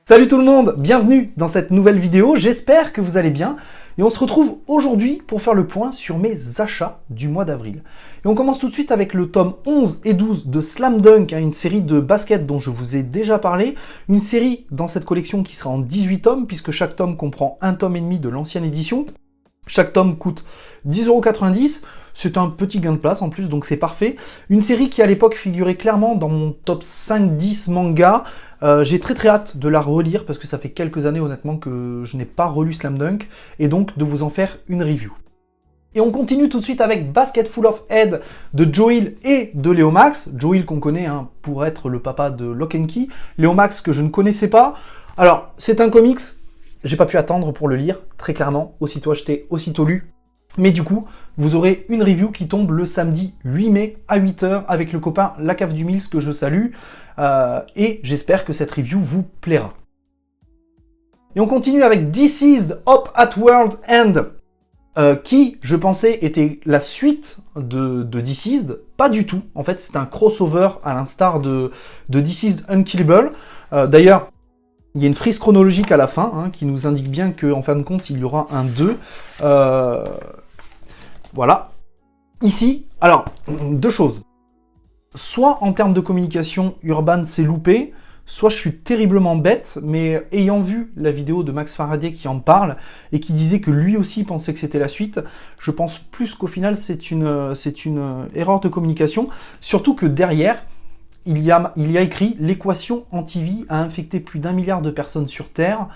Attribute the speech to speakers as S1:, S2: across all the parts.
S1: Salut tout le monde, bienvenue dans cette nouvelle vidéo, j'espère que vous allez bien. Et on se retrouve aujourd'hui pour faire le point sur mes achats du mois d'avril. Et on commence tout de suite avec le tome 11 et 12 de Slam Dunk, une série de basket dont je vous ai déjà parlé. Une série dans cette collection qui sera en 18 tomes, puisque chaque tome comprend un tome et demi de l'ancienne édition. Chaque tome coûte 10,90 €. C'est un petit gain de place en plus, donc c'est parfait. Une série qui à l'époque figurait clairement dans mon top 5-10 manga. J'ai très hâte de la relire parce que ça fait quelques années honnêtement que je n'ai pas relu Slam Dunk et donc de vous en faire une review. Et on continue tout de suite avec Basket Full of Head de Joel et de Leomax. Joel qu'on connaît pour être le papa de Lock and Key. Leomax que je ne connaissais pas. Alors, c'est un comics, j'ai pas pu attendre pour le lire, très clairement. Aussitôt acheté, aussitôt lu. Mais du coup, vous aurez une review qui tombe le samedi 8 mai à 8 h avec le copain La Cave du Mills que je salue. Et j'espère que cette review vous plaira. Et on continue avec Deceased Up at World End, qui, je pensais, était la suite de Deceased. Pas du tout. En fait, c'est un crossover à l'instar de Deceased Unkillable. D'ailleurs, il y a une frise chronologique à la fin qui nous indique bien qu'en fin de compte, il y aura un 2. Voilà. Ici, alors, deux choses. Soit en termes de communication, Urban s'est loupé, soit je suis terriblement bête, mais ayant vu la vidéo de Max Faraday qui en parle, et qui disait que lui aussi pensait que c'était la suite, je pense plus qu'au final c'est une erreur de communication, surtout que derrière, il y a écrit « L'équation anti-vie a infecté plus d'1 milliard de personnes sur Terre ».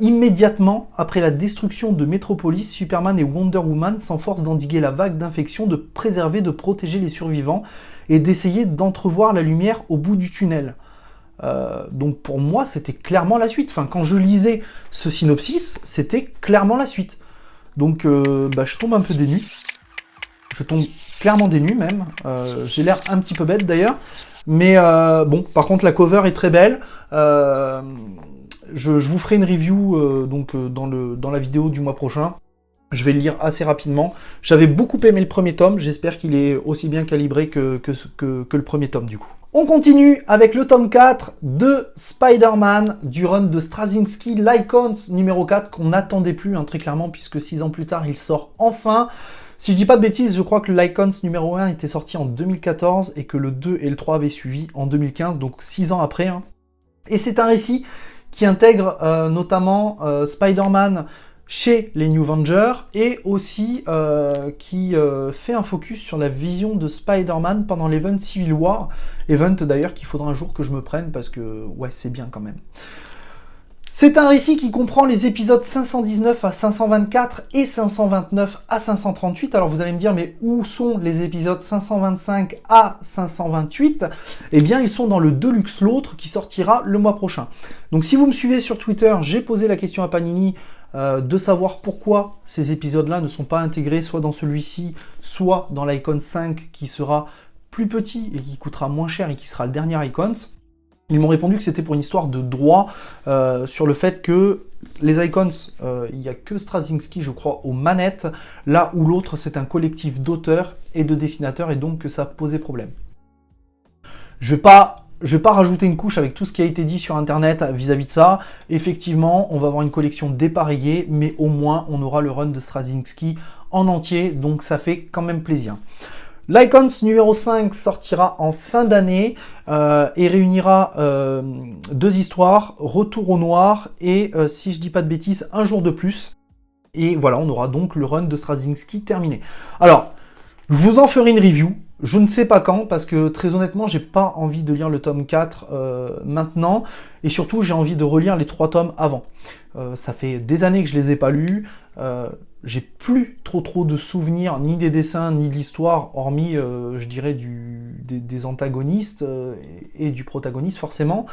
S1: Immédiatement après la destruction de Metropolis, Superman et Wonder Woman s'enforcent d'endiguer la vague d'infection, de préserver, de protéger les survivants et d'essayer d'entrevoir la lumière au bout du tunnel. Donc pour moi, c'était clairement la suite. Enfin, quand je lisais ce synopsis, c'était clairement la suite. Donc je tombe un peu dénu. Je tombe clairement dénu même. J'ai l'air un petit peu bête d'ailleurs. Mais bon, par contre, la cover est très belle. Je vous ferai une review dans la vidéo du mois prochain. Je vais le lire assez rapidement. J'avais beaucoup aimé le premier tome. J'espère qu'il est aussi bien calibré que le premier tome du coup. On continue avec le tome 4 de Spider-Man du run de Straczynski, l'Icons numéro 4 qu'on n'attendait plus très clairement puisque 6 ans plus tard il sort enfin. Si je dis pas de bêtises, je crois que l'Icons numéro 1 était sorti en 2014 et que le 2 et le 3 avaient suivi en 2015, donc 6 ans après. Et c'est un récit qui intègre notamment Spider-Man chez les New Avengers et aussi qui fait un focus sur la vision de Spider-Man pendant l'event Civil War. Event d'ailleurs qu'il faudra un jour que je me prenne parce que ouais, c'est bien quand même. C'est un récit qui comprend les épisodes 519 à 524 et 529 à 538. Alors vous allez me dire, mais où sont les épisodes 525 à 528 ? Eh bien, ils sont dans le Deluxe L'Autre qui sortira le mois prochain. Donc si vous me suivez sur Twitter, j'ai posé la question à Panini de savoir pourquoi ces épisodes-là ne sont pas intégrés soit dans celui-ci, soit dans l'Icon 5 qui sera plus petit et qui coûtera moins cher et qui sera le dernier Icons. Ils m'ont répondu que c'était pour une histoire de droit sur le fait que les Icons, il n'y a que Straczynski, je crois, aux manettes, là où l'autre, c'est un collectif d'auteurs et de dessinateurs, et donc que ça posait problème. Je vais pas rajouter une couche avec tout ce qui a été dit sur Internet vis-à-vis de ça. Effectivement, on va avoir une collection dépareillée, mais au moins, on aura le run de Straczynski en entier, donc ça fait quand même plaisir. L'Icons numéro 5 sortira en fin d'année et réunira deux histoires, Retour au Noir et, si je dis pas de bêtises, Un jour de plus. Et voilà, on aura donc le run de Straczynski terminé. Alors, je vous en ferai une review, je ne sais pas quand, parce que très honnêtement, j'ai pas envie de lire le tome 4 maintenant, et surtout, j'ai envie de relire les 3 tomes avant. Ça fait des années que je les ai pas lus, j'ai plus trop de souvenirs, ni des dessins, ni de l'histoire, hormis, je dirais, des antagonistes et du protagoniste, forcément.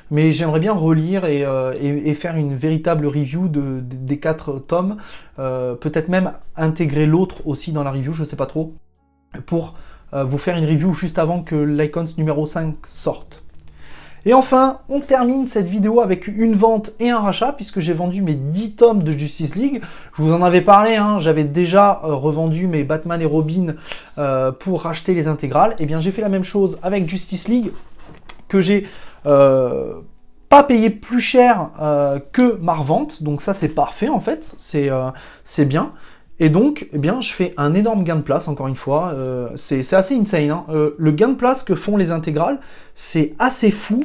S1: Mais j'aimerais bien relire et faire une véritable review des 4 tomes, peut-être même intégrer l'autre aussi dans la review, je sais pas trop, pour vous faire une review juste avant que l'Icons numéro 5 sorte. Et enfin, on termine cette vidéo avec une vente et un rachat, puisque j'ai vendu mes 10 tomes de Justice League. Je vous en avais parlé, hein, j'avais déjà revendu mes Batman et Robin pour racheter les intégrales. Et bien j'ai fait la même chose avec Justice League, que j'ai pas payé plus cher que ma revente. Donc ça c'est parfait en fait, c'est bien. Et donc, eh bien, je fais un énorme gain de place, encore une fois. C'est assez insane. Hein. Le gain de place que font les intégrales, c'est assez fou.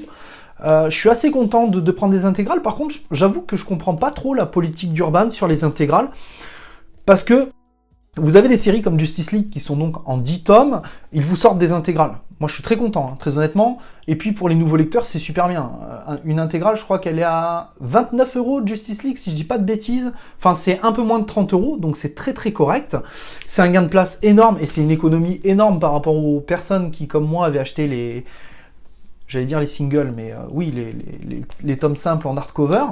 S1: Je suis assez content de prendre des intégrales. Par contre, j'avoue que je comprends pas trop la politique d'Urban sur les intégrales. Parce que vous avez des séries comme Justice League qui sont donc en 10 tomes, ils vous sortent des intégrales. Moi, je suis très content, hein, très honnêtement. Et puis, pour les nouveaux lecteurs, c'est super bien. Une intégrale, je crois qu'elle est à 29 € de Justice League, si je dis pas de bêtises. Enfin, c'est un peu moins de 30 €, donc c'est très très correct. C'est un gain de place énorme et c'est une économie énorme par rapport aux personnes qui, comme moi, avaient acheté les... J'allais dire les singles, mais oui, les tomes simples en hardcover.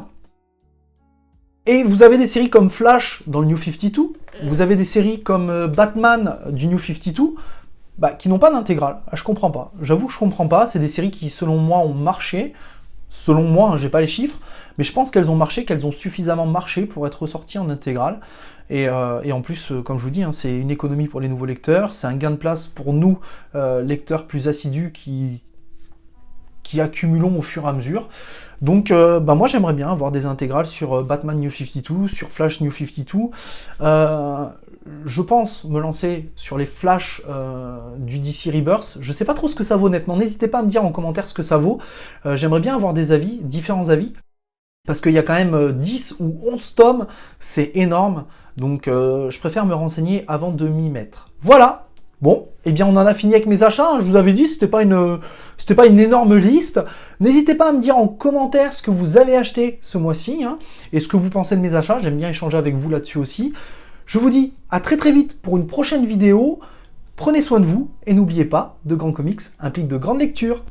S1: Et vous avez des séries comme Flash dans le New 52, vous avez des séries comme Batman du New 52, qui n'ont pas d'intégrale. Je comprends pas. J'avoue que je comprends pas. C'est des séries qui, selon moi, ont marché. Selon moi, hein, j'ai pas les chiffres, mais je pense qu'elles ont marché, qu'elles ont suffisamment marché pour être ressorties en intégrale. Et en plus, comme je vous dis, hein, c'est une économie pour les nouveaux lecteurs, c'est un gain de place pour nous, lecteurs plus assidus qui accumulons au fur et à mesure. Donc moi j'aimerais bien avoir des intégrales sur Batman New 52, sur Flash New 52. Je pense me lancer sur les Flash du DC Rebirth. Je sais pas trop ce que ça vaut honnêtement, n'hésitez pas à me dire en commentaire ce que ça vaut. J'aimerais bien avoir des avis, différents avis, parce qu'il y a quand même 10 ou 11 tomes, c'est énorme, donc je préfère me renseigner avant de m'y mettre. Voilà. Bon, eh bien on en a fini avec mes achats, hein. Je vous avais dit, c'était pas une énorme liste. N'hésitez pas à me dire en commentaire ce que vous avez acheté ce mois-ci, hein, et ce que vous pensez de mes achats, j'aime bien échanger avec vous là-dessus aussi. Je vous dis à très très vite pour une prochaine vidéo, prenez soin de vous, et n'oubliez pas, de grands comics impliquent de grandes lectures.